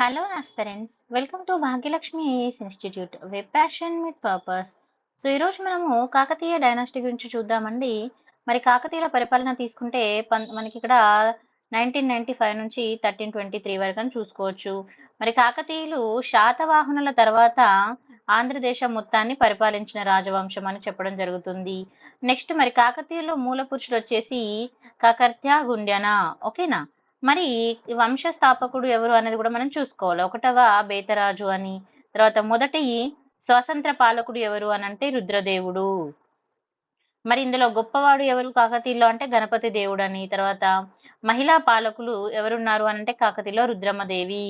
Hello, aspirants. Welcome to Bhagyalakshmi IAS institute web passion with purpose. So ఈరోజు మనము Kakatiya dynasty గురించి చూద్దామండి. మరి కాకతీయుల పరిపాలన తీసుకుంటే మనకి ఇక్కడ 1995 నుంచి 1323 వరకు అని చూసుకోవచ్చు. మరి కాకతీయులు శాతవాహనుల తర్వాత ఆంధ్రదేశం మొత్తాన్ని పరిపాలించిన రాజవంశం అని చెప్పడం జరుగుతుంది. నెక్స్ట్ మరి కాకతీయులు మూల పురుషుడు వచ్చేసి కకర్త్య గుండ్యన. ఓకేనా? మరి ఈ వంశ స్థాపకుడు ఎవరు అనేది కూడా మనం చూసుకోవాలి. ఒకటవ బేతరాజు అని, తర్వాత మొదటి స్వతంత్ర పాలకుడు ఎవరు అని అంటే రుద్రదేవుడు. మరి ఇందులో గొప్పవాడు ఎవరు కాకతీయులో అంటే గణపతి దేవుడు అని, తర్వాత మహిళా పాలకులు ఎవరున్నారు అని అంటే కాకతీయులో రుద్రమదేవి,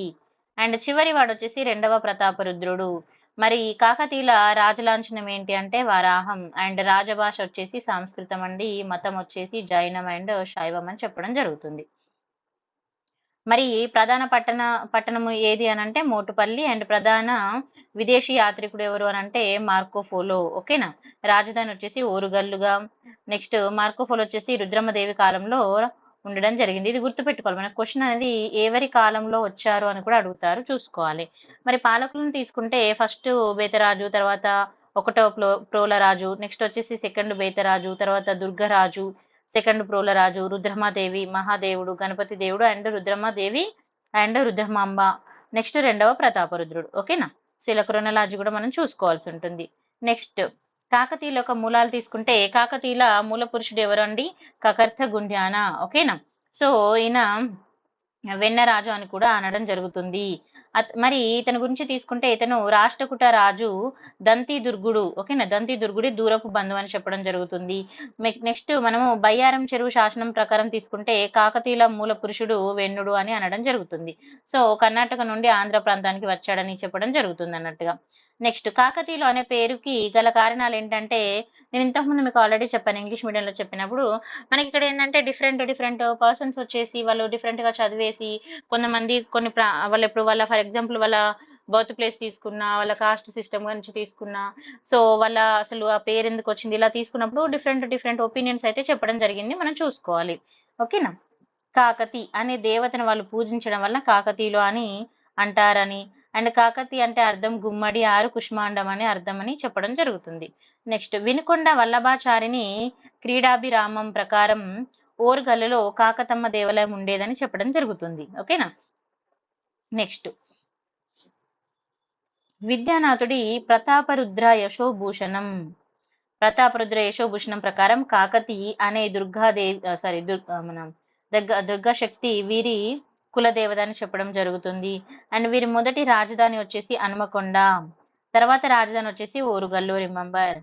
అండ్ చివరి వాడు వచ్చేసి రెండవ ప్రతాపరుద్రుడు. మరి కాకతీయుల రాజలాంఛనం ఏంటి అంటే వరాహం, అండ్ రాజభాష వచ్చేసి సంస్కృతం అండి, మతం వచ్చేసి జైనం అండ్ శైవం అని చెప్పడం జరుగుతుంది. మరి ప్రధాన పట్టణము ఏది అని అంటే మోటుపల్లి, అండ్ ప్రధాన విదేశీ యాత్రికుడు ఎవరు అని అంటే మార్కోఫోలో. ఓకేనా? రాజధాని వచ్చేసి ఓరుగల్లుగా. నెక్స్ట్ మార్కోఫోలో వచ్చేసి రుద్రమదేవి కాలంలో ఉండడం జరిగింది. ఇది గుర్తుపెట్టుకోవాలి. మన క్వశ్చన్ అనేది ఎవరి కాలంలో వచ్చారు అని కూడా అడుగుతారు, చూసుకోవాలి. మరి పాలకులను తీసుకుంటే ఫస్ట్ బేతరాజు, తర్వాత ఒకటో ప్రోలరాజు, నెక్స్ట్ వచ్చేసి సెకండ్ బేతరాజు, తర్వాత దుర్గరాజు, సెకండ్ ప్రోలరాజు, రుద్రమాదేవి, మహాదేవుడు, గణపతి దేవుడు and Rudramadevi and Rudramamba, next రెండవ ప్రతాపరుద్రుడు. ఓకేనా? సో ఇలా క్రోనలాజీ కూడా మనం చూసుకోవాల్సి ఉంటుంది. నెక్స్ట్ కాకతీయుల యొక్క మూలాలు తీసుకుంటే కాకతీయుల మూల పురుషుడు ఎవరండి? కకర్త గుండ్యాన. ఓకేనా? సో ఈయన వెన్నరాజు అని కూడా అనడం జరుగుతుంది. మరి ఇతని గురించి తీసుకుంటే ఇతను రాష్ట్రకూట రాజు దంతి దుర్గుడు. ఓకేనా? దంతి దుర్గుడి దూరపు బంధువు అని చెప్పడం జరుగుతుంది. నెక్స్ట్ మనము బయ్యారం చెరువు శాసనం ప్రకారం తీసుకుంటే కాకతీయుల మూల పురుషుడు వెన్నుడు అని అనడం జరుగుతుంది. సో కర్ణాటక నుండి ఆంధ్ర ప్రాంతానికి వచ్చాడని చెప్పడం జరుగుతుంది అన్నట్టుగా. నెక్స్ట్ కాకతీయులు అనే పేరుకి గల కారణాలు ఏంటంటే, నేను ఇంతకుముందు మీకు ఆల్రెడీ చెప్పాను, ఇంగ్లీష్ మీడియంలో చెప్పినప్పుడు మనకి ఇక్కడ ఏంటంటే డిఫరెంట్ పర్సన్స్ వచ్చేసి వాళ్ళు డిఫరెంట్ గా చదివేసి, కొంతమంది వాళ్ళు ఇప్పుడు వాళ్ళ ఫర్ ఎగ్జాంపుల్ వాళ్ళ బర్త్ ప్లేస్ తీసుకున్నా, వాళ్ళ కాస్ట్ సిస్టమ్ గురించి తీసుకున్నా, సో వాళ్ళ అసలు ఆ పేరు ఎందుకు వచ్చింది ఇలా తీసుకున్నప్పుడు డిఫరెంట్ ఒపీనియన్స్ అయితే చెప్పడం జరిగింది, మనం చూసుకోవాలి. ఓకేనా? కాకతి అనే దేవతను వాళ్ళు పూజించడం వల్ల కాకతీయులు అని అంటారని, అండ్ కాకతి అంటే అర్థం గుమ్మడి, ఆరు కుష్మాండం అని అర్థం అని చెప్పడం జరుగుతుంది. నెక్స్ట్ వినుకొండ వల్లభాచారిని క్రీడాభిరామం ప్రకారం ఓరుగల్లులో కాకతమ్మ దేవాలయం ఉండేదని చెప్పడం జరుగుతుంది. ఓకేనా? నెక్స్ట్ విద్యానాథుడి ప్రతాపరుద్ర యశోభూషణం ప్రకారం కాకతి అనే దుర్గాశక్తి వీరి కులదేవత అని చెప్పడం జరుగుతుంది. అండ్ వీరి మొదటి రాజధాని వచ్చేసి హనుమకొండ, తర్వాత రాజధాని వచ్చేసి ఓరుగల్లు. రిమెంబర్.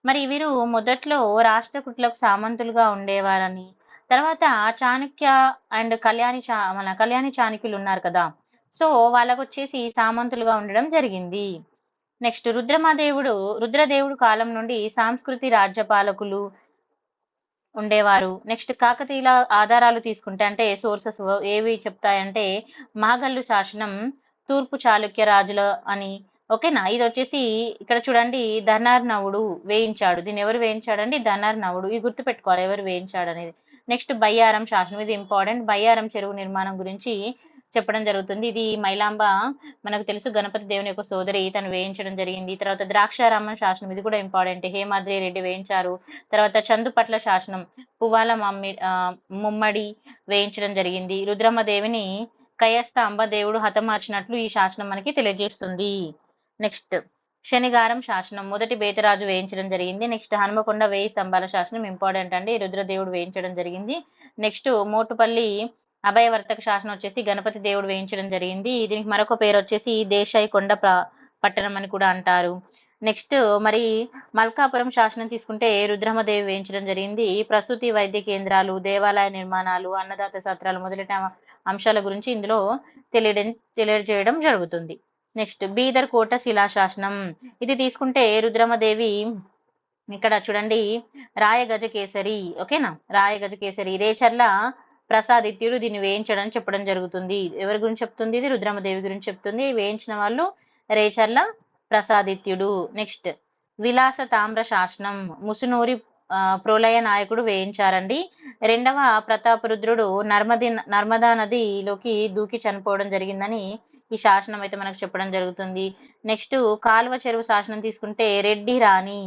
మరి వీరు మొదట్లో రాష్ట్రకూటులకు సామంతులుగా ఉండేవారని, తర్వాత చాణక్య అండ్ కళ్యాణి చాణక్యులు ఉన్నారు కదా, సో వాళ్ళకు వచ్చేసి సామంతులుగా ఉండడం జరిగింది. నెక్స్ట్ రుద్రదేవుడు కాలం నుండి సాంస్కృతి రాజ్యపాలకులు ఉండేవారు. నెక్స్ట్ కాకతీయుల ఆధారాలు తీసుకుంటే అంటే సోర్సెస్ ఏవి చెప్తాయంటే మాగల్లు శాసనం తూర్పు చాళుక్య రాజుల అని. ఓకేనా? ఇది వచ్చేసి ఇక్కడ చూడండి, ధనార్ణవుడు వేయించాడు. దీన్ని ఎవరు వేయించాడండి? ధనార్ణవుడు. ఇది గుర్తుపెట్టుకోవాలి ఎవరు వేయించాడు అనేది. నెక్స్ట్ బయ్యారం శాసనం, ఇది ఇంపార్టెంట్. బయ్యారం చెరువు నిర్మాణం గురించి చెప్పడం జరుగుతుంది. ఇది మైలాంబ, మనకు తెలుసు గణపతి దేవుని యొక్క సోదరి, తను వేయించడం జరిగింది. తర్వాత ద్రాక్షారామం శాసనం, ఇది కూడా ఇంపార్టెంట్, హేమాద్రి రెడ్డి వేయించారు. తర్వాత చందుపట్ల శాసనం పువ్వాల ముమ్మడి వేయించడం జరిగింది. రుద్రమదేవిని కయస్థ అంబదేవుడు హతమార్చినట్లు ఈ శాసనం మనకి తెలియజేస్తుంది. నెక్స్ట్ శనిగారం శాసనం మొదటి బేతరాజు వేయించడం జరిగింది. నెక్స్ట్ హనుమకొండ 1000 స్తంభాల శాసనం ఇంపార్టెంట్ అండి, రుద్రదేవుడు వేయించడం జరిగింది. నెక్స్ట్ మోటుపల్లి అభయవర్తక శాసనం వచ్చేసి గణపతి దేవుడు వేయించడం జరిగింది. దీనికి మరొక పేరు వచ్చేసి దేశాయి కొండ పట్టణం అని కూడా అంటారు. నెక్స్ట్ మరి మల్కాపురం శాసనం తీసుకుంటే రుద్రమదేవి వేయించడం జరిగింది. ప్రసూతి వైద్య కేంద్రాలు, దేవాలయ నిర్మాణాలు, అన్నదాత సత్రాలు మొదలైన అంశాల గురించి ఇందులో తెలియజేయడం జరుగుతుంది. నెక్స్ట్ బీదర్ కోట శిలాశాసనం, ఇది తీసుకుంటే రుద్రమదేవి ఇక్కడ చూడండి రాయగజకేసరి. ఓకేనా? రాయగజకేసరి రేచర్ల ప్రసాదిత్యుడు దీన్ని వేయించడం చెప్పడం జరుగుతుంది. ఎవరి గురించి చెప్తుంది? ఇది రుద్రమదేవి గురించి చెప్తుంది. వేయించిన వాళ్ళు రేచర్ల ప్రసాదిత్యుడు. నెక్స్ట్ విలాస తామ్ర శాసనం ముసునూరి ప్రోలయ నాయకుడు వేయించారండి. రెండవ ప్రతాపరుద్రుడు నర్మదా నదిలోకి దూకి చనిపోవడం జరిగిందని ఈ శాసనం అయితే మనకు చెప్పడం జరుగుతుంది. నెక్స్ట్ కాలువ చెరువు శాసనం తీసుకుంటే రెడ్డి రాణి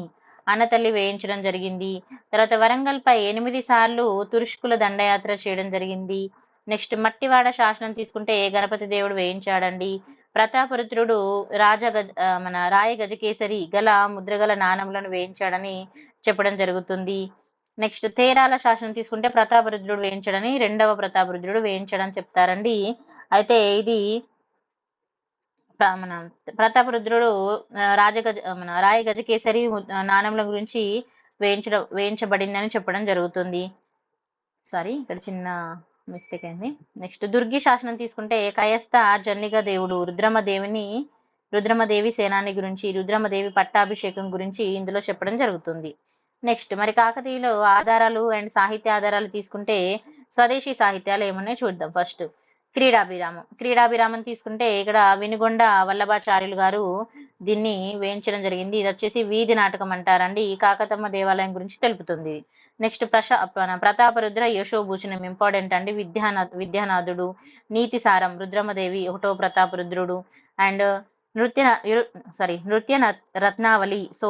అన్నతల్లి వేయించడం జరిగింది. తర్వాత వరంగల్ పై 8 సార్లు తురుష్కుల దండయాత్ర చేయడం జరిగింది. నెక్స్ట్ మట్టివాడ శాసనం తీసుకుంటే గణపతి దేవుడు వేయించాడండి. ప్రతాపరుద్రుడు మన రాయ గజకేసరి గల ముద్రగల నాణములను వేయించాడని చెప్పడం జరుగుతుంది. నెక్స్ట్ తేరాల శాసనం తీసుకుంటే ప్రతాపరుద్రుడు వేయించాడని, రెండవ ప్రతాపరుద్రుడు వేయించాడని చెప్తారండి. అయితే ఇది మన ప్రతాపరుద్రుడు మన రాయ గజకేసరి నాణముల గురించి వేయించబడిందని చెప్పడం జరుగుతుంది. సారీ, ఇక్కడ చిన్న మిస్టేక్ అయింది. నెక్స్ట్ దుర్గి శాసనం తీసుకుంటే కయస్థ జన్నిగ దేవుడు రుద్రమదేవి సేనాని గురించి, రుద్రమదేవి పట్టాభిషేకం గురించి ఇందులో చెప్పడం జరుగుతుంది. నెక్స్ట్ మరి కాకతీయులు ఆధారాలు అండ్ సాహిత్య ఆధారాలు తీసుకుంటే స్వదేశీ సాహిత్యాలు ఏమున్నాయో చూద్దాం. ఫస్ట్ క్రీడాభిరామం తీసుకుంటే ఇక్కడ వినుగొండ వల్లభాచార్యులు గారు దీన్ని వేయించడం జరిగింది. ఇది వచ్చేసి వీధి నాటకం అంటారండి. ఈ కాకతమ్మ దేవాలయం గురించి తెలుపుతుంది. నెక్స్ట్ ప్రతాపరుద్ర యశోభూషణం ఇంపార్టెంట్ అండి. విద్యానాథుడు, నీతిసారం రుద్రమదేవి ఒకటో ప్రతాపరుద్రుడు, అండ్ నృత్య రత్నావళి సో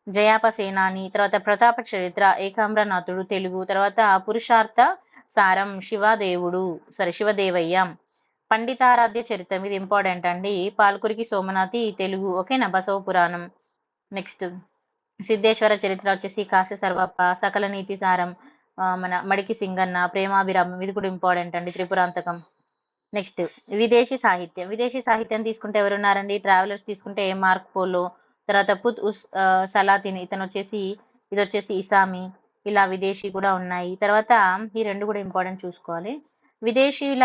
జయాప సేనాని, తర్వాత ప్రతాప చరిత్ర ఏకాంబ్రనాథుడు తెలుగు, తర్వాత పురుషార్థ సారం శివదేవయ్య, పండితారాధ్య చరిత్రం ఇది ఇంపార్టెంట్ అండి. పాల్కురికి సోమనాథి తెలుగు, ఓకేనా. బసవ పురాణం. నెక్స్ట్ సిద్ధేశ్వర చరిత్ర వచ్చేసి కాశ్య సర్వప్ప, సకల నీతి సారం మన మడికి సింగన్న, ప్రేమాభిరామం ఇది కూడా ఇంపార్టెంట్ అండి. త్రిపురాంతకం. నెక్స్ట్ విదేశీ సాహిత్యం తీసుకుంటే ఎవరున్నారండి? ట్రావెలర్స్ తీసుకుంటే మార్క్ పోలో, తర్వాత పుత్ సలాతిన్ ఇది వచ్చేసి ఇసామి, ఇలా విదేశీ కూడా ఉన్నాయి. తర్వాత ఈ రెండు కూడా ఇంపార్టెంట్ చూసుకోవాలి. విదేశీయుల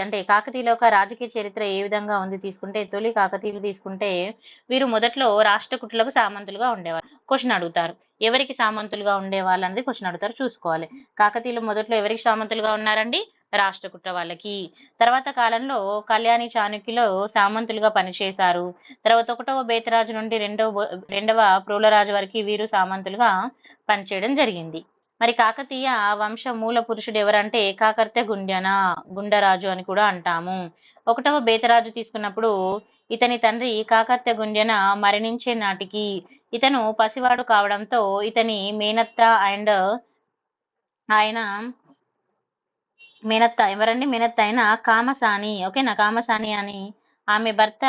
అంటే కాకతీయుల యొక్క రాజకీయ చరిత్ర ఏ విధంగా ఉంది తీసుకుంటే, తొలి కాకతీయులు తీసుకుంటే వీరు మొదట్లో రాష్ట్రకూటులకు సామంతులుగా ఉండేవారు. క్వశ్చన్ అడుగుతారు, ఎవరికి సామంతులుగా ఉండేవాళ్ళు అనేది క్వశ్చన్ అడుగుతారు, చూసుకోవాలి. కాకతీయులు మొదట్లో ఎవరికి సామంతులుగా ఉన్నారండి? రాష్ట్రకూట వాళ్ళకి. తర్వాత కాలంలో కళ్యాణి చాణుక్యులు సామంతులుగా పనిచేశారు. తర్వాత 1వ బేతరాజు నుండి రెండవ ప్రోలరాజు వరకు వీరు సామంతులుగా పనిచేయడం జరిగింది. మరి కాకతీయ వంశ మూల పురుషుడు ఎవరంటే కాకర్తె గుండరాజు అని కూడా అంటాము. 1వ బేతరాజు తీసుకున్నప్పుడు ఇతని తండ్రి కాకర్తె గుండ్యన మరణించే నాటికి ఇతను పసివాడు కావడంతో ఇతని మేనత్త అండ్ ఆయన మేనత్త అయిన కామసాని, ఓకేనా, కామసాని అని ఆమె భర్త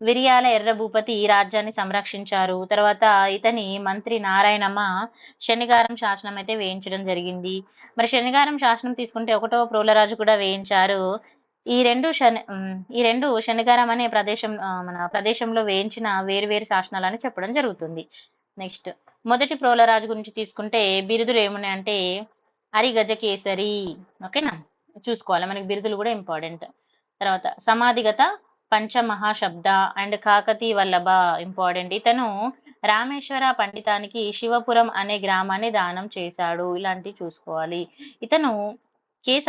విరియాల ఎర్రభూపతి రాజ్యాన్ని సంరక్షించారు. తర్వాత ఇతని మంత్రి నారాయణమ్మ శనిగారం శాసనం అయితే వేయించడం జరిగింది. మరి శనిగారం శాసనం తీసుకుంటే 1వ ప్రోలరాజు కూడా వేయించారు. ఈ రెండు శనిగారం అనే మన ప్రదేశంలో వేయించిన వేరు శాసనాలని చెప్పడం జరుగుతుంది. నెక్స్ట్ మొదటి ప్రోలరాజు గురించి తీసుకుంటే బిరుదులు ఏమున్నాయంటే అరిగజకేసరి, ఓకేనా, చూసుకోవాలి. మనకి బిరుదులు కూడా ఇంపార్టెంట్. తర్వాత సమాధిగత పంచమహాశబ్ద అండ్ కాకతీ వల్లభ ఇంపార్టెంట్. ఇతను రామేశ్వర పండితానికి శివపురం అనే గ్రామాన్ని దానం చేశాడు. ఇలాంటివి చూసుకోవాలి. ఇతను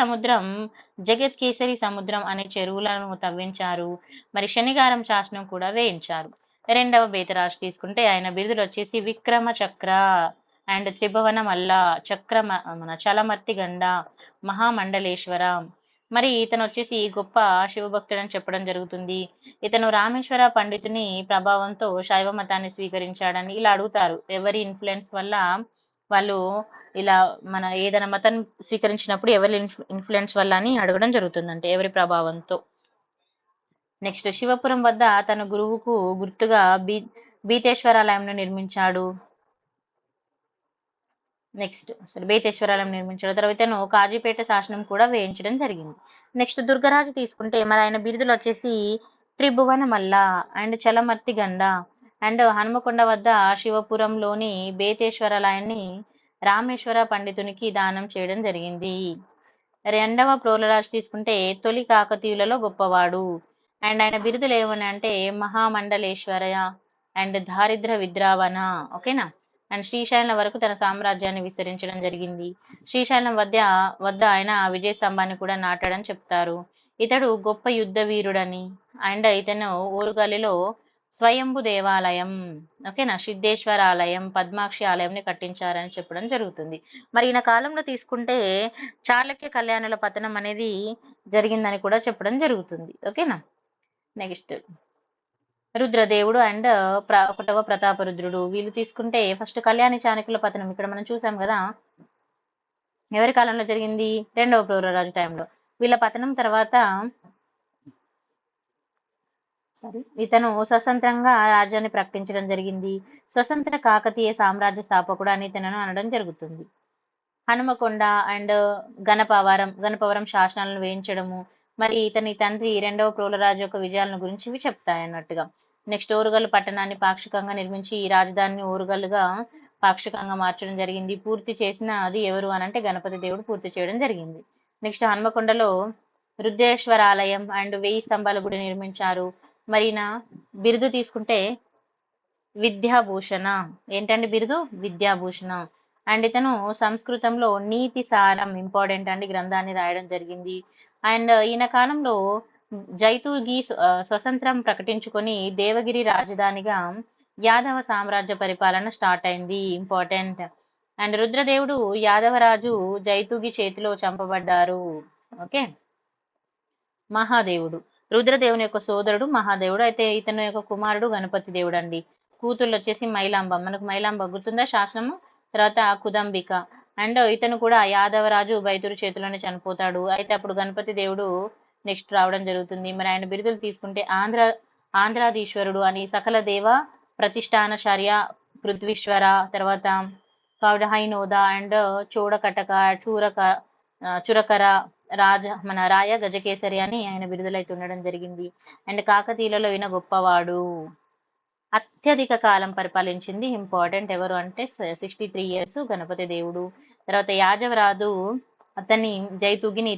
సముద్రం జగత్ కేసరి సముద్రం అనే చెరువులను తవ్వించారు. మరి శనిగారం శాసనం కూడా వేయించారు. రెండవ బేతరాజు తీసుకుంటే ఆయన బిరుదులు వచ్చేసి విక్రమ చక్ర అండ్ త్రిభువన మల్ల మన చలమర్తి గండ మహామండలేశ్వర. మరి ఇతను వచ్చేసి గొప్ప శివభక్తుడు అని చెప్పడం జరుగుతుంది. ఇతను రామేశ్వర పండితుని ప్రభావంతో శైవ మతాన్ని స్వీకరించాడని ఇలా అడుగుతారు. ఎవరి ఇన్ఫ్లుయెన్స్ వల్ల వాళ్ళు ఇలా మన ఏదైనా మతం స్వీకరించినప్పుడు ఎవరి ఇన్ఫ్లుయెన్స్ వల్ల అని అడగడం జరుగుతుందంటే ఎవరి ప్రభావంతో. నెక్స్ట్ శివపురం వద్ద తన గురువుకు గుర్తుగా బీతేశ్వరాలయంను నిర్మించాడు. నెక్స్ట్ బేతేశ్వరాలయం నిర్మించాడు. తర్వాత ఇతను కాజీపేట శాసనం కూడా వేయించడం జరిగింది. నెక్స్ట్ దుర్గరాజు తీసుకుంటే మరి ఆయన బిరుదులు వచ్చేసి త్రిభువన మల్ల అండ్ చలమర్తి గండ అండ్ హనుమకొండ వద్ద శివపురంలోని బేతేశ్వరాలయాన్ని రామేశ్వర పండితునికి దానం చేయడం జరిగింది. రెండవ ప్రోలరాజు తీసుకుంటే తొలి కాకతీయులలో గొప్పవాడు అండ్ ఆయన బిరుదులు ఏమని అంటే మహామండలేశ్వర అండ్ దారిద్ర విద్రావణ, ఓకేనా. అండ్ శ్రీశైలం వరకు తన సామ్రాజ్యాన్ని విస్తరించడం జరిగింది. శ్రీశైలం వద్ద ఆయన విజయ స్తంభాన్ని కూడా నాటాడని చెప్తారు. ఇతడు గొప్ప యుద్ధ వీరుడని అండ్ ఇతను ఓరుగల్లిలో స్వయంభు దేవాలయం, ఓకేనా, సిద్ధేశ్వర ఆలయం, పద్మాక్షి ఆలయంని కట్టించారని చెప్పడం జరుగుతుంది. మరి ఈయన కాలంలో తీసుకుంటే చాళక్య కళ్యాణుల పతనం అనేది జరిగిందని కూడా చెప్పడం జరుగుతుంది. ఓకేనా. నెక్స్ట్ రుద్రదేవుడు అండ్ ఒకటవ ప్రతాపరుద్రుడు, వీళ్ళు తీసుకుంటే ఫస్ట్ కళ్యాణి చాణక్యుల పతనం ఇక్కడ మనం చూసాం కదా, ఎవరి కాలంలో జరిగింది, రెండవ ప్రోరరాజు టైంలో. వీళ్ళ పతనం తర్వాత ఇతను స్వతంత్రంగా రాజ్యాన్ని ప్రకటించడం జరిగింది. స్వతంత్ర కాకతీయ సామ్రాజ్య స్థాపకుడు అని ఇతను అనడం జరుగుతుంది. హనుమకొండ అండ్ గణపవరం శాసనాలను వేయించడము, మరి ఇతని తండ్రి రెండవ ప్రోలరాజు యొక్క విజయాలను గురించి ఇవి చెప్తాయి అన్నట్టుగా. నెక్స్ట్ ఓరుగల్లు పట్టణాన్ని పాక్షికంగా నిర్మించి ఈ రాజధానిని ఓరుగల్లుగా పాక్షికంగా మార్చడం జరిగింది. పూర్తి చేసిన అది ఎవరు అనంటే గణపతి దేవుడు పూర్తి చేయడం జరిగింది. నెక్స్ట్ హన్మకొండలో రుద్రేశ్వర ఆలయం అండ్ 1000 స్తంభాల గుడి నిర్మించారు. మరి నా బిరుదు తీసుకుంటే విద్యాభూషణ, ఏంటండి బిరుదు, విద్యాభూషణ. అండ్ ఇతను సంస్కృతంలో నీతి సారం ఇంపార్టెంట్ అండి గ్రంథాన్ని రాయడం జరిగింది. అండ్ ఈయన కాలంలో జైతూగి స్వతంత్రం ప్రకటించుకొని దేవగిరి రాజధానిగా యాదవ సామ్రాజ్య పరిపాలన స్టార్ట్ అయింది, ఇంపార్టెంట్. అండ్ రుద్రదేవుడు యాదవరాజు జైతూగి చేతిలో చంపబడ్డారు. ఓకే. మహాదేవుడు రుద్రదేవుని యొక్క సోదరుడు మహాదేవుడు. అయితే ఇతని యొక్క కుమారుడు గణపతి దేవుడు అండి. కూతుళ్ళు వచ్చేసి మైలాంబ, మనకు మైలాంబ గుర్తుందా శాసనము, తర్వాత కుదంబిక. అండ్ ఇతను కూడా యాదవరాజు బైతురు చేతిలోనే చనిపోతాడు. అయితే అప్పుడు గణపతి దేవుడు నెక్స్ట్ రావడం జరుగుతుంది. మరి ఆయన బిరుదులు తీసుకుంటే ఆంధ్రాధీశ్వరుడు అని, సకల దేవ ప్రతిష్టానచార్య పృథ్వీశ్వర, తర్వాత కౌడహైనోద అండ్ చూడకటక చురకర రాయ గజకేసరి అని ఆయన బిరుదులైతే ఉండడం జరిగింది. అండ్ కాకతీయులలో ఈయన గొప్పవాడు, అత్యధిక కాలం పరిపాలించింది, ఇంపార్టెంట్. ఎవరు అంటే 63 years గణపతి దేవుడు. తర్వాత యాదవరాజు జైతుగిని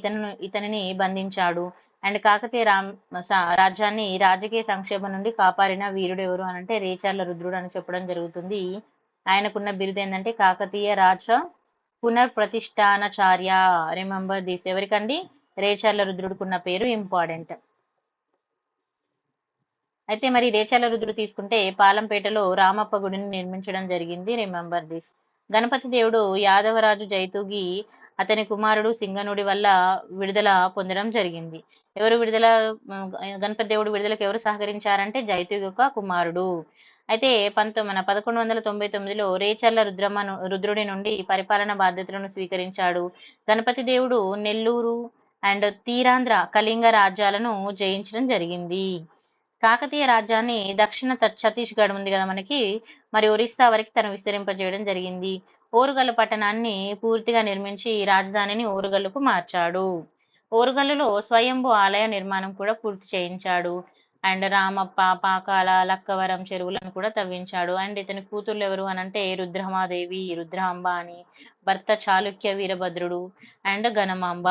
ఇతనిని బంధించాడు. అండ్ కాకతీయ రాజ్యాన్ని రాజకీయ సంక్షేమం నుండి కాపాడిన వీరుడు ఎవరు అనంటే రేచర్ల రుద్రుడు అని చెప్పడం జరుగుతుంది. ఆయనకున్న బిరుదు ఏంటంటే కాకతీయ రాజ పునర్ప్రతిష్ఠానచార్య. Remember this. ఎవరికండి, రేచర్ల రుద్రుడుకున్న పేరు, ఇంపార్టెంట్. అయితే మరి రేచర్ల రుద్రుడు తీసుకుంటే పాలంపేటలో రామప్ప గుడిని నిర్మించడం జరిగింది, రిమెంబర్ దిస్. గణపతి దేవుడు యాదవరాజు జైతూగి అతని కుమారుడు సింగనుడి వల్ల విడుదల పొందడం జరిగింది. ఎవరు విడుదల, గణపతి దేవుడు విడుదలకు ఎవరు సహకరించారంటే జైతూగి యొక్క కుమారుడు. అయితే 1199లో రేచర్ల రుద్రుడి నుండి పరిపాలన బాధ్యతలను స్వీకరించాడు. గణపతి దేవుడు నెల్లూరు అండ్ తీరాంధ్ర కళింగ రాజ్యాలను జయించడం జరిగింది. కాకతీయ రాజ్యాన్ని దక్షిణ ఛత్తీస్గఢ్ ఉంది కదా మనకి, మరి ఒరిస్సా వరకు తను విస్తరింపజేయడం జరిగింది. ఓరుగల్లు పట్టణాన్ని పూర్తిగా నిర్మించి రాజధానిని ఓరుగల్లుకు మార్చాడు. ఓరుగల్లులో స్వయంభు ఆలయ నిర్మాణం కూడా పూర్తి చేయించాడు. అండ్ రామప్ప, పాకాల, లక్కవరం చెరువులను కూడా తవ్వించాడు. అండ్ ఇతని కూతుర్లు ఎవరు అనంటే రుద్రమాదేవి, రుద్రాంబ అని, భర్త చాళుక్య వీరభద్రుడు అండ్ గణమాంబ.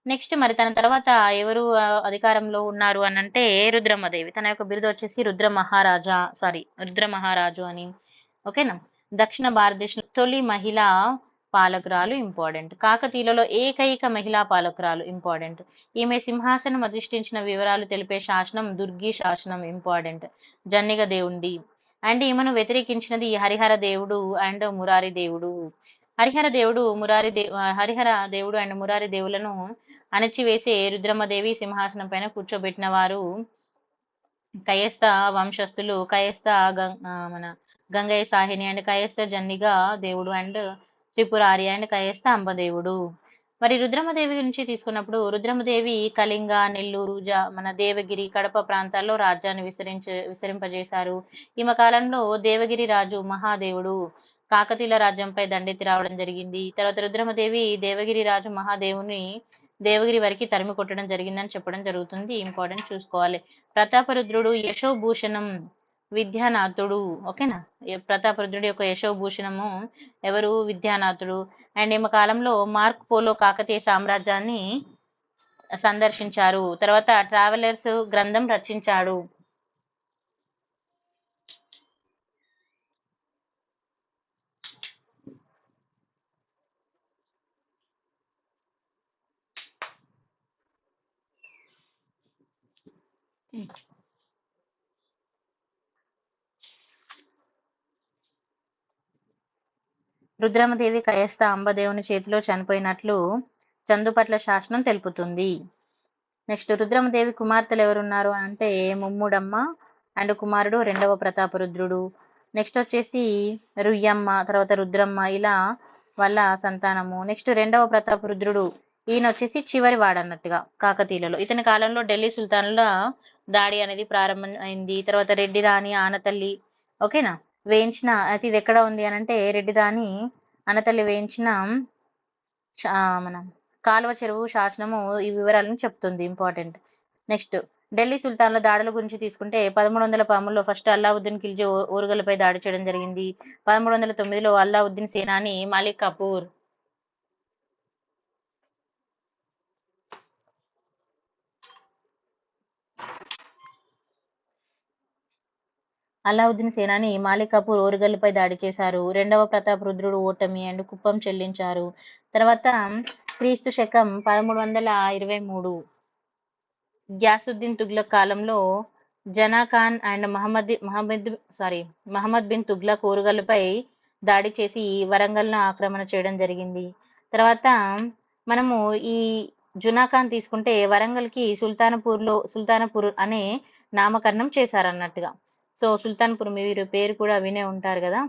నెక్స్ట్ మరి తన తర్వాత ఎవరు అధికారంలో ఉన్నారు అనంటే రుద్రమ్మదేవి. తన యొక్క బిరుదు వచ్చేసి రుద్ర మహారాజు అని. ఓకేనా. దక్షిణ భారతదేశం తొలి మహిళా పాలకురాలు, ఇంపార్టెంట్. కాకతీయులలో ఏకైక మహిళా పాలకురాలు, ఇంపార్టెంట్. ఈమె సింహాసనం అధిష్ఠించిన వివరాలు తెలిపే శాసనం దుర్గి శాసనం, ఇంపార్టెంట్. జన్నిగ దేవుండి. అండ్ ఈమెను వ్యతిరేకించినది హరిహర దేవుడు అండ్ మురారి దేవుడు. హరిహర దేవుడు అండ్ మురారి దేవులను అణచివేసే రుద్రమ్మదేవి సింహాసనం పైన కూర్చోబెట్టిన వారు కయస్థ వంశస్థులు, కయస్థ మన గంగయ్య సాహిని అండ్ కయస్థ జన్నిగా దేవుడు అండ్ త్రిపురారి అండ్ కయస్థ అంబదేవుడు. మరి రుద్రమ్మదేవి గురించి తీసుకున్నప్పుడు రుద్రమ్మదేవి కళింగ, నెల్లూరు, మన దేవగిరి, కడప ప్రాంతాల్లో రాజ్యాన్ని విస్తరింపజేశారు. ఈమె కాలంలో దేవగిరి రాజు మహాదేవుడు కాకతీయుల రాజ్యంపై దండెత్తి రావడం జరిగింది. తర్వాత రుద్రమదేవి దేవగిరి రాజు మహాదేవుని దేవగిరి వరకు తరిమి కొట్టడం జరిగిందని చెప్పడం జరుగుతుంది, ఇంపార్టెంట్, చూసుకోవాలి. ప్రతాపరుద్రుడు యశోభూషణం విద్యానాథుడు. ఓకేనా. ప్రతాపరుద్రుడి యొక్క యశోభూషణము ఎవరు, విద్యానాథుడు. అండ్ ఈమె కాలంలో మార్క్ పోలో కాకతీయ సామ్రాజ్యాన్ని సందర్శించారు. తర్వాత ట్రావెలర్స్ గ్రంథం రచించాడు. రుద్రమదేవి కయస్థ అంబదేవుని చేతిలో చనిపోయినట్లు చందుపట్ల శాసనం తెలుపుతుంది. నెక్స్ట్ రుద్రమదేవి కుమార్తెలు ఎవరున్నారు అంటే ముమ్ముడమ్మ అండ్ కుమారుడు రెండవ ప్రతాపరుద్రుడు. నెక్స్ట్ వచ్చేసి రుయ్యమ్మ, తర్వాత రుద్రమ్మ, ఇలా వాళ్ళ సంతానము. నెక్స్ట్ రెండవ ప్రతాపరుద్రుడు, ఈయన వచ్చేసి చివరి వాడన్నట్టుగా కాకతీయులలో. ఇతని కాలంలో ఢిల్లీ సుల్తానుల దాడి అనేది ప్రారంభం అయింది. తర్వాత రెడ్డి రాణి ఆనతల్లి, ఓకేనా, వేయించిన, అయితే ఇది ఎక్కడ ఉంది అని అంటే రెడ్డి రాణి ఆనతల్లి వేయించిన మన కాలువ చెరువు శాసనము ఈ వివరాలను చెప్తుంది, ఇంపార్టెంట్. నెక్స్ట్ ఢిల్లీ సుల్తాన్ల దాడుల గురించి తీసుకుంటే 1313లో ఫస్ట్ అల్లావుద్దీన్ ఖిల్జీ ఓరుగల్లుపై దాడి చేయడం జరిగింది. 1309లో అల్లావుద్దీన్ సేనాని మాలిక్ కపూర్ ఓరుగల్లుపై దాడి చేశారు. రెండవ ప్రతాప్ రుద్రుడు ఓటమి అండ్ కుప్పం చెల్లించారు. తర్వాత క్రీస్తు శకం 1323 గ్యాసుద్దీన్ తుగ్లక్ కాలంలో జనా ఖాన్ అండ్ మహమ్మద్ బిన్ తుగ్లక్ ఓరుగల్లుపై దాడి చేసి వరంగల్ను ఆక్రమణ చేయడం జరిగింది. తర్వాత మనము ఈ జునా ఖాన్ తీసుకుంటే వరంగల్కి సుల్తానపూర్ అనే నామకరణం చేశారన్నట్టుగా. సో సుల్తాన్పూర్ మీరు పేరు కూడా వినే ఉంటారు కదా.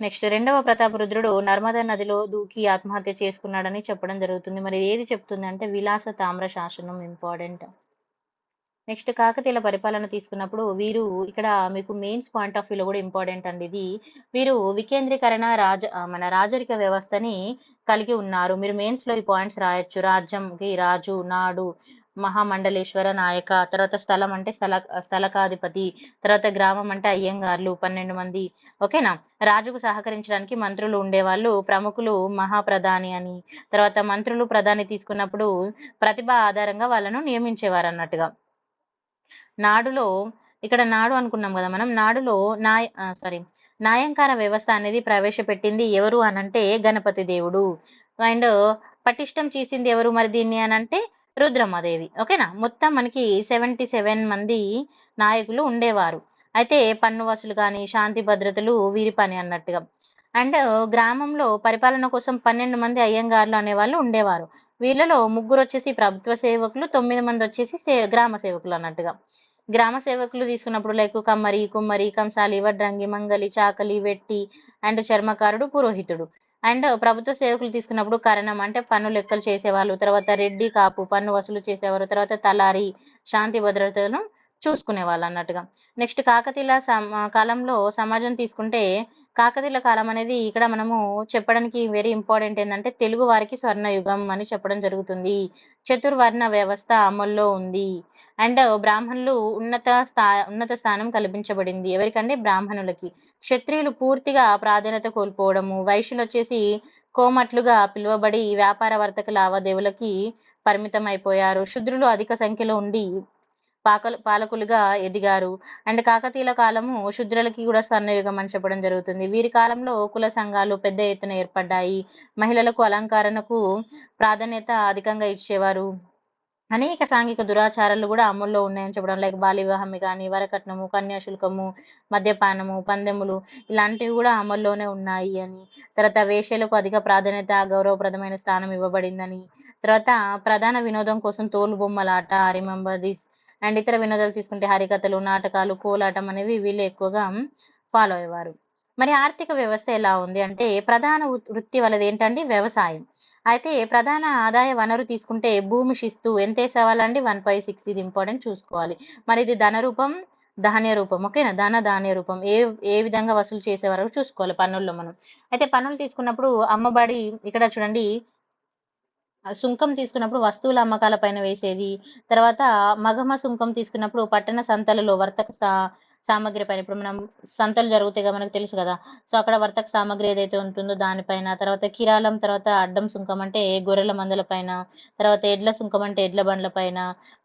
నెక్స్ట్ రెండవ ప్రతాపరుద్రుడు నర్మదా నదిలో దూకి ఆత్మహత్య చేసుకున్నాడని చెప్పడం జరుగుతుంది. మరి ఏది చెప్తుంది అంటే విలాస తామ్ర శాసనం, ఇంపార్టెంట్. నెక్స్ట్ కాకతీయుల పరిపాలన తీసుకున్నప్పుడు వీరు ఇక్కడ మీకు మెయిన్స్ పాయింట్ ఆఫ్ వ్యూలో కూడా ఇంపార్టెంట్ అండి ఇది. వీరు వికేంద్రీకరణ మన రాజరిక వ్యవస్థని కలిగి ఉన్నారు. మీరు మెయిన్స్ లో ఈ పాయింట్స్ రాయొచ్చు. రాజ్యంకి రాజు, నాడు, మహామండలేశ్వర నాయక, తర్వాత స్థలం అంటే స్థలకాధిపతి, తర్వాత గ్రామం అంటే అయ్యంగార్లు 12 మంది, ఓకేనా. రాజుకు సహకరించడానికి మంత్రులు ఉండేవాళ్ళు, ప్రముఖులు మహాప్రధాని అని. తర్వాత మంత్రులు ప్రధాని తీసుకున్నప్పుడు ప్రతిభ ఆధారంగా వాళ్ళను నియమించేవారు అన్నట్టుగా. నాడులో ఇక్కడ నాడు అనుకున్నాం కదా మనం, నాడులో న్యాయంకార వ్యవస్థ అనేది ప్రవేశపెట్టింది ఎవరు అనంటే గణపతి దేవుడు. అండ్ పటిష్టం చేసింది ఎవరు మరి దీన్ని అనంటే రుద్రమ్మదేవి, ఓకేనా. మొత్తం మనకి 77 మంది నాయకులు ఉండేవారు. అయితే పన్ను వసూలు కానీ శాంతి భద్రతలు వీరి పని అన్నట్టుగా. అండ్ గ్రామంలో పరిపాలన కోసం 12 మంది అయ్యంగార్లు అనేవాళ్ళు ఉండేవారు. వీళ్ళలో 3 వచ్చేసి ప్రభుత్వ సేవకులు, 9 మంది వచ్చేసి గ్రామ సేవకులు అన్నట్టుగా. గ్రామ సేవకులు తీసుకున్నప్పుడు లైక్ కమ్మరి, కుమ్మరి, కంసాలి, వడ్రంగి, మంగలి, చాకలి, వెట్టి అండ్ చర్మకారుడు, పురోహితుడు. అండ్ ప్రభుత్వ సేవకులు తీసుకున్నప్పుడు కరణం అంటే పన్ను లెక్కలు చేసేవాళ్ళు, తర్వాత రెడ్డి, కాపు పన్ను వసూలు చేసేవారు, తర్వాత తలారి శాంతి భద్రతను చూసుకునే వాళ్ళు అన్నట్టుగా. నెక్స్ట్ కాకతీయుల కాలంలో సమాజం తీసుకుంటే కాకతీయుల కాలం అనేది ఇక్కడ మనము చెప్పడానికి వెరీ ఇంపార్టెంట్ ఏంటంటే తెలుగు వారికి స్వర్ణయుగం అని చెప్పడం జరుగుతుంది. చతుర్వర్ణ వ్యవస్థ అమల్లో ఉంది. అండ్ బ్రాహ్మణులు ఉన్నత స్థానం కల్పించబడింది. ఎవరికంటే బ్రాహ్మణులకి. క్షత్రియులు పూర్తిగా ప్రాధాన్యత కోల్పోవడము, వైశ్యులు వచ్చేసి కోమట్లుగా పిలువబడి వ్యాపార వర్తక లావాదేవీలకి పరిమితం అయిపోయారు. శూద్రులు అధిక సంఖ్యలో ఉండి పాలకులుగా ఎదిగారు. అండ్ కాకతీయుల కాలము శూద్రులకి కూడా స్వర్ణయుగం అని చెప్పడం జరుగుతుంది. వీరి కాలంలో కుల సంఘాలు పెద్ద ఎత్తున ఏర్పడ్డాయి. మహిళలకు అలంకరణకు ప్రాధాన్యత అధికంగా ఇచ్చేవారు. అనేక సాంఘిక దురాచారాలు కూడా అమల్లో ఉన్నాయని చెప్పడం, లైక్ బాల్య వివాహం కానీ, వరకట్నము, కన్యాశుల్కము, మద్యపానము, పందెములు ఇలాంటివి కూడా అమల్లోనే ఉన్నాయి అని. తర్వాత వేశ్యలకు అధిక ప్రాధాన్యత, గౌరవప్రదమైన స్థానం ఇవ్వబడిందని. తర్వాత ప్రధాన వినోదం కోసం తోలు బొమ్మలాట, రిమెంబర్ దిస్. అండ్ ఇతర వినోదాలు తీసుకుంటే హరికథలు, నాటకాలు, కోలాటం అనేవి వీళ్ళు ఎక్కువగా ఫాలో అయ్యేవారు. మరి ఆర్థిక వ్యవస్థ ఎలా ఉంది అంటే ప్రధాన వృత్తి వాళ్ళది ఏంటండి వ్యవసాయం. అయితే ప్రధాన ఆదాయ వనరు తీసుకుంటే భూమి శిస్తు ఎంత వేసేవాళ్ళండి 1/6. ఇది ఇంపార్టెంట్ చూసుకోవాలి. మరి ఇది ధన రూపం, ధాన్య రూపం, ఓకేనా. ధాన్య రూపం ఏ విధంగా వసూలు చేసేవారో చూసుకోవాలి పన్నుల్లో మనం. అయితే పన్నులు తీసుకున్నప్పుడు అమ్మబడి ఇక్కడ చూడండి, సుంకం తీసుకున్నప్పుడు వస్తువుల అమ్మకాల పైన వేసేది. తర్వాత మగమ సుంకం తీసుకున్నప్పుడు పట్టణ సంతలలో వర్తక సామాగ్రి పైన. ఇప్పుడు మనం సంతలు జరుగుతాయి కదా మనకు తెలుసు కదా, సో అక్కడ వర్తక సామాగ్రి ఏదైతే ఉంటుందో దానిపైన. తర్వాత కిరాలం, తర్వాత అడ్డం సుంకం అంటే గొర్రెల మందల పైన. తర్వాత ఎడ్ల సుంకం అంటే ఎడ్ల బండ్ల పైన.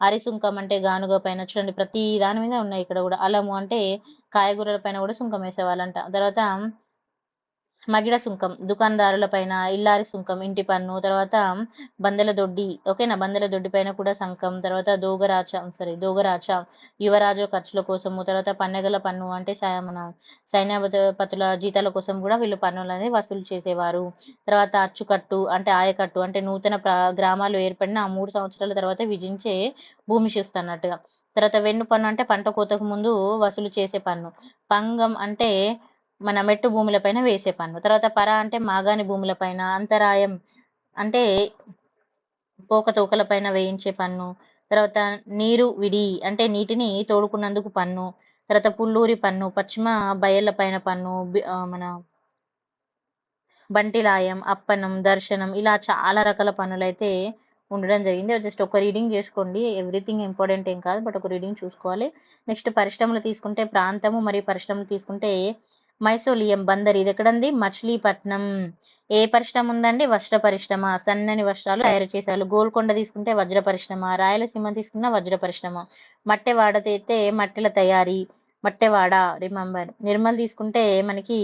అరి సుంకం అంటే గానుగ పైన. చూడండి ప్రతి దాని మీద ఉన్నాయి ఇక్కడ కూడా. అలము అంటే కాయగూరల పైన కూడా సుంకం వేసేవాళ్ళంట. తర్వాత మగిడ సుంకం దుకాణదారుల పైన, ఇల్లారి సుంకం ఇంటి పన్ను, తర్వాత బందెల దొడ్డి, ఓకేనా, బందెల దొడ్డి పైన కూడా సంకం, తర్వాత దోగరాచ యువరాజు ఖర్చుల కోసము, తర్వాత పన్నెగల పన్ను అంటే మన సైన్యాధిపతుల జీతాల కోసం కూడా వీళ్ళు పన్నులు అనేది వసూలు చేసేవారు. తర్వాత అచ్చుకట్టు అంటే ఆయకట్టు అంటే నూతన గ్రామాలు ఏర్పడిన 3 సంవత్సరాల తర్వాత విధించే భూమి శిస్తు అన్నట్టుగా. తర్వాత వెన్ను పన్ను అంటే పంట కోతకు ముందు వసూలు చేసే పన్ను. పంగం అంటే మన మెట్టు భూములపైన వేసే పన్ను. తర్వాత పర అంటే మాగాణి భూములపైన, అంతరాయం అంటే పోకతోకలపైన వేయించే పన్ను. తర్వాత నీరు విడి అంటే నీటిని తోడుకున్నందుకు పన్ను. తర్వాత పుల్లూరి పన్ను, పశ్చిమ బయళ్ళపైన పన్ను, మన బంటిలాయం, అప్పనం, దర్శనం ఇలా చాలా రకాల పన్నులైతే ఉండడం జరిగింది. జస్ట్ ఒక రీడింగ్ చేసుకోండి. ఎవ్రీథింగ్ ఇంపార్టెంట్ ఏం కాదు, బట్ ఒక రీడింగ్ చూసుకోవాలి. నెక్స్ట్ పరిశ్రమలు తీసుకుంటే ప్రాంతము మరియు పరిశ్రమలు తీసుకుంటే మైసోలియం బందర్, ఇది ఎక్కడంది? మచిలీపట్నం. ఏ పరిశ్రమ ఉందండి? వస్త్ర పరిశ్రమ, సన్నని వస్త్రాలు తయారు చేశారు. గోల్కొండ తీసుకుంటే వజ్ర పరిశ్రమ, రాయలసీమ తీసుకున్న వజ్ర పరిశ్రమ. మట్టెవాడ అయితే మట్టెల తయారీ, మట్టెవాడ రిమెంబర్. నిర్మల్ తీసుకుంటే మనకి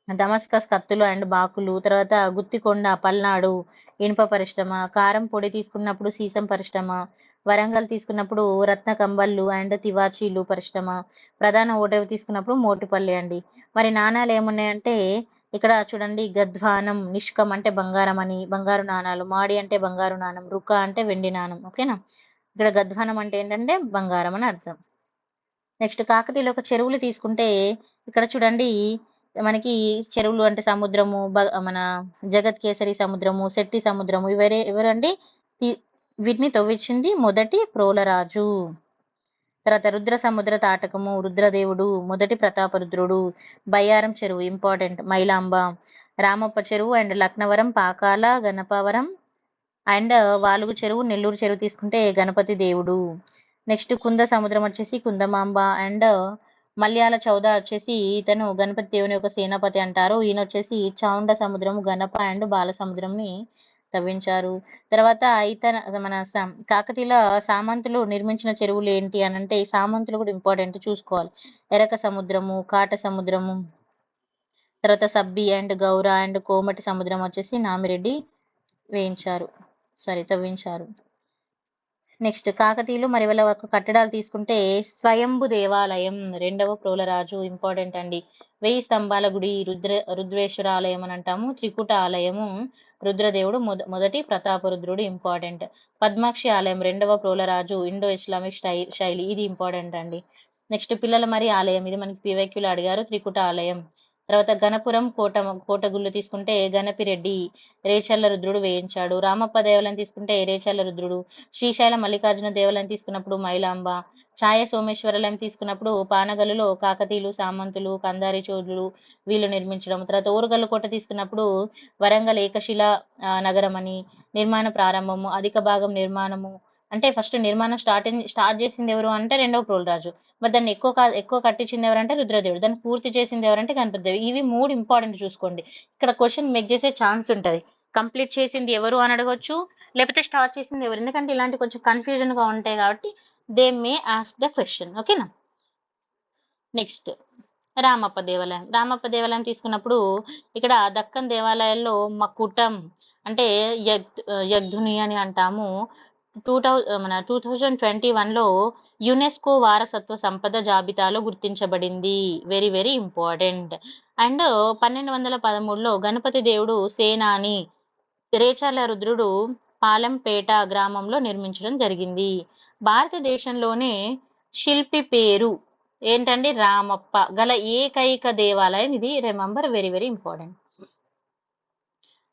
డమస్కస్ కత్తులు అండ్ బాకులు, తర్వాత గుత్తికొండ పల్నాడు ఇనుప పరిశ్రమ. కారం పొడి తీసుకున్నప్పుడు సీసం పరిశ్రమ. వరంగల్ తీసుకున్నప్పుడు రత్న కంబళ్ళు అండ్ తివాచీలు పరిశ్రమ. ప్రధాన ఓడరేవు తీసుకున్నప్పుడు మోటుపల్లి అండి. మరి నాణాలు ఏమున్నాయంటే ఇక్కడ చూడండి, గద్వానం, నిష్కం అంటే బంగారం అని, బంగారు నాణాలు. మాడి అంటే బంగారు నాణం, రుక అంటే వెండి నాణం, ఓకేనా. ఇక్కడ గద్వానం అంటే ఏంటంటే బంగారం అని అర్థం. నెక్స్ట్ కాకతీయుల యొక్క చెరువులు తీసుకుంటే ఇక్కడ చూడండి, మనకి చెరువులు అంటే సముద్రము, మన జగత్ కేసరి సముద్రము, శెట్టి సముద్రము, ఎవరండి వీటిని తవ్వించింది మొదటి ప్రోలరాజు. తర్వాత రుద్ర సముద్ర తాటకము, రుద్రదేవుడు, మొదటి ప్రతాపరుద్రుడు. బయ్యారం చెరువు ఇంపార్టెంట్, మైలాంబ. రామప్ప చెరువు అండ్ లక్నవరం, పాకాల, గణపవరం అండ్ వాలుగు చెరువు, నెల్లూరు చెరువు తీసుకుంటే గణపతి దేవుడు. నెక్స్ట్ కుంద సముద్రం వచ్చేసి కుందమాంబ అండ్ మల్యాల చౌద వచ్చేసి ఇతను గణపతి దేవుని యొక్క సేనాపతి అంటారు. ఈయన వచ్చేసి చౌండ సముద్రము, గణప అండ్ బాల సముద్రంని తవ్వించారు. తర్వాత మన కాకతీయుల సామంతులు నిర్మించిన చెరువులు ఏంటి అని అంటే, ఈ సామంతులు కూడా ఇంపార్టెంట్ చూసుకోవాలి. ఎరక సముద్రము, కాట సముద్రము, తర్వాత సబ్బి అండ్ గౌర అండ్ కోమటి సముద్రం వచ్చేసి నామిరెడ్డి తవ్వించారు. నెక్స్ట్ కాకతీయులు మరి వాళ్ళ ఒక కట్టడాలు తీసుకుంటే స్వయంభు దేవాలయం, రెండవ ప్రోలరాజు ఇంపార్టెంట్ అండి. 1000 స్తంభాల గుడి, రుద్రేశ్వర ఆలయం అని అంటాము. త్రికుట ఆలయము, రుద్రదేవుడు, మొదటి ప్రతాపరుద్రుడు ఇంపార్టెంట్. పద్మాక్షి ఆలయం, రెండవ ప్రోలరాజు, ఇండో ఇస్లామిక్ శైలి, ఇది ఇంపార్టెంట్ అండి. నెక్స్ట్ పిల్లల మరి ఆలయం, ఇది మనకి పివైక్యూలో అడిగారు, త్రికుట ఆలయం. తర్వాత గణపురం కోటగుళ్ళు తీసుకుంటే గణపిరెడ్డి, రేచల్ల రుద్రుడు వేయించాడు. రామప్ప దేవాలయం తీసుకుంటే రేచల్ల రుద్రుడు. శ్రీశైలం మల్లికార్జున దేవాలయం తీసుకున్నప్పుడు మైలాంబ. ఛాయ సోమేశ్వరాలయం తీసుకున్నప్పుడు పానగల్లులో కాకతీయులు, సామంతులు, కందారి చోళులు వీళ్ళు నిర్మించడం. తర్వాత ఓరుగల్లు కోట తీసుకున్నప్పుడు వరంగల్ ఏకశిల నగరం అని. నిర్మాణ ప్రారంభము, అధిక భాగం నిర్మాణము అంటే ఫస్ట్ నిర్మాణం స్టార్ట్ చేసింది ఎవరు అంటే రెండవ ప్రోలరాజు. మరి దాన్ని ఎక్కువ కట్టించింది ఎవరంటే రుద్రదేవుడు. దాన్ని పూర్తి చేసింది ఎవరంటే గణపతి దేవి. ఇవి 3 ఇంపార్టెంట్ చూసుకోండి. ఇక్కడ క్వశ్చన్ మేక్ చేసే ఛాన్స్ ఉంటది. కంప్లీట్ చేసింది ఎవరు అని అడగొచ్చు, లేకపోతే స్టార్ట్ చేసింది ఎవరు. ఎందుకంటే ఇలాంటి కొంచెం కన్ఫ్యూజన్ గా ఉంటాయి కాబట్టి they may ask the question, ఓకేనా. నెక్స్ట్ రామప్ప దేవాలయం తీసుకున్నప్పుడు ఇక్కడ దక్కన్ దేవాలయాల్లో మకుటం అంటే యగ్ధుని అని అంటాము. 2021లో యునెస్కో వారసత్వ సంపద జాబితాలో గుర్తించబడింది. Very very important. అండ్ 1213లో గణపతి దేవుడు సేనాని రేచర్ల రుద్రుడు పాలెంపేట గ్రామంలో నిర్మించడం జరిగింది. భారతదేశంలోనే శిల్పి పేరు ఏంటండి? రామప్ప గల ఏకైక దేవాలయం ఇది. Remember, very very important.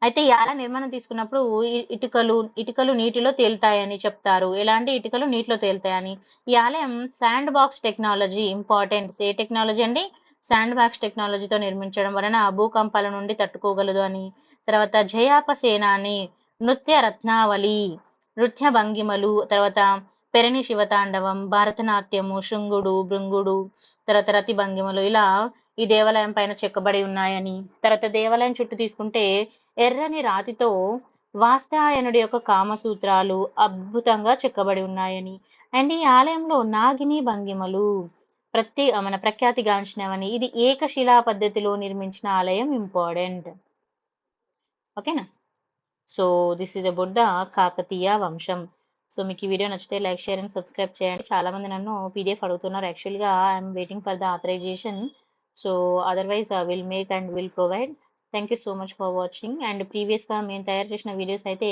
అయితే ఈ ఆలయ నిర్మాణం తీసుకున్నప్పుడు ఇటుకలు నీటిలో తేలుతాయని చెప్తారు. ఎలాంటి ఇటుకలు నీటిలో తేలుతాయని. ఈ ఆలయం శాండ్ బాక్స్ టెక్నాలజీ ఇంపార్టెంట్. ఏ టెక్నాలజీ అండి? శాండ్ బాక్స్ టెక్నాలజీతో నిర్మించడం వలన భూకంపాల నుండి తట్టుకోగలదు అని. తర్వాత జయాప సేనాని నృత్య రత్నావళి, నృత్య భంగిమలు, తర్వాత పెరణి శివతాండవం, భరతనాట్యము, శృంగుడు, భృంగుడు, తర్వాత రతి భంగిమలు ఇలా ఈ దేవాలయం పైన చెక్కబడి ఉన్నాయని. తర్వాత దేవాలయం చుట్టూ తీసుకుంటే ఎర్రని రాతితో వాత్స్యాయనుడి యొక్క కామసూత్రాలు అద్భుతంగా చెక్కబడి ఉన్నాయని. అండ్ ఈ ఆలయంలో నాగిని భంగిమలు మన ప్రఖ్యాతిగాంచినవని. ఇది ఏకశిలా పద్ధతిలో నిర్మించిన ఆలయం ఇంపార్టెంట్. ఓకేనా? So this is about the Kakatiya వంశం. సో మీకు ఈ వీడియో నచ్చితే లైక్, షేర్ అండ్ సబ్స్క్రైబ్ చేయండి. చాలా మంది నన్ను పీడిఎఫ్ అడుగుతున్నారు. యాక్చువల్గా I'm waiting for the authorisation. So otherwise will make and will provide. Thank you so much for watching. And ప్రీవియస్గా మేము తయారు చేసిన వీడియోస్ అయితే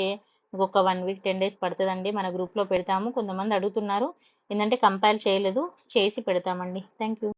మీకు ఒక 1 వీక్ 10 డేస్ పడుతుందండి. మన గ్రూప్లో పెడతాము. కొంతమంది అడుగుతున్నారు ఏంటంటే కంపైల్ చేయలేదు, చేసి పెడతామండి. Thank you.